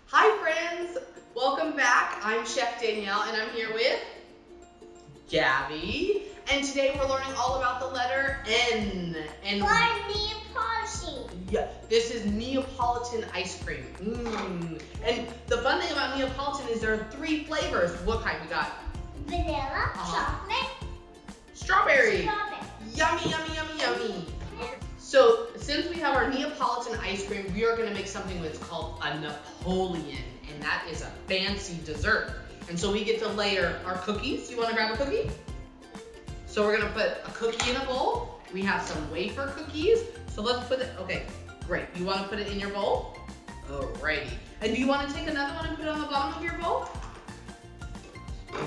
Hi friends, welcome back. I'm Chef Danielle and I'm here with Gabby. And today we're learning all about the letter N. And Neapolitan. yeah, this is Neapolitan ice cream. And the fun thing about Neapolitan is there are 3 flavors. What kind we got? Vanilla, chocolate, Strawberry. strawberry. Yummy, yummy, yummy, yummy. So since we have our Neapolitan ice cream, we are going to make something that's called a Napoleon, and that is a fancy dessert. And so we get to layer our cookies. You want to grab a cookie? So we're going to put a cookie in a bowl. We have some wafer cookies. So let's put it, okay, great. You want to put it in your bowl? Alrighty. And do you want to take another one and put it on the bottom of your bowl?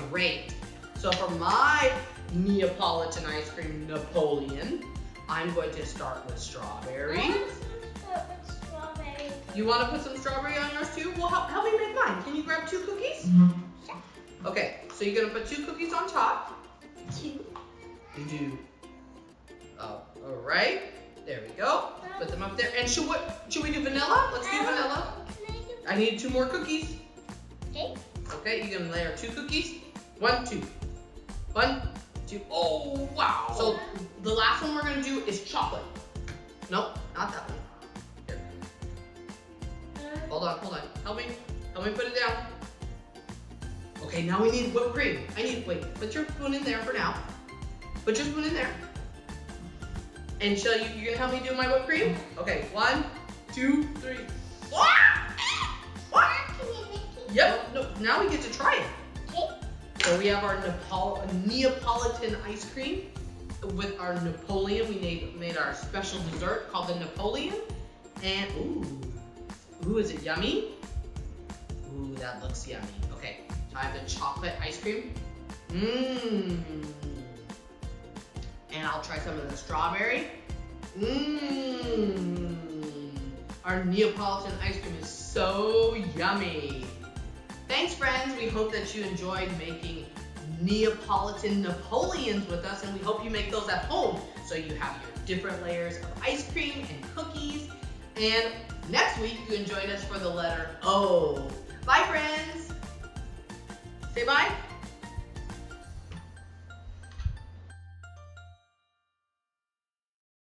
Great. So for my Neapolitan ice cream Napoleon, I'm going to start with strawberry. I want to start with strawberry. You want to put some strawberry on yours too? Well, help me make mine. Can you grab 2 cookies? Sure. Okay, so you're going to put 2 cookies on top. 2. You do. Oh, all right. There we go. Put them up there. And should we do vanilla? Let's do vanilla. I need 2 more cookies. Okay. Okay, you're going to layer 2 cookies. 1, 2. 1, 2. Oh, wow. So the last one we're going to do is chocolate. Nope, not that one. Here. Hold on. Help me put it down. Okay, now we need whipped cream. Wait, put your spoon in there for now. Put your spoon in there. And you're gonna help me do my whipped cream? Okay, 1, 2, 3. Yep, no, now we get to try it. Okay. So we have our Neapolitan ice cream with our Napoleon. We made our special dessert called the Napoleon. And ooh, is it yummy? Ooh, that looks yummy. Okay, so I have the chocolate ice cream. And I'll try some of the strawberry. Our Neapolitan ice cream is so yummy. Thanks, friends. We hope that you enjoyed making Neapolitan Napoleons with us, and we hope you make those at home so you have your different layers of ice cream and cookies. And next week, you can join us for the letter O. Bye, friends. Say bye.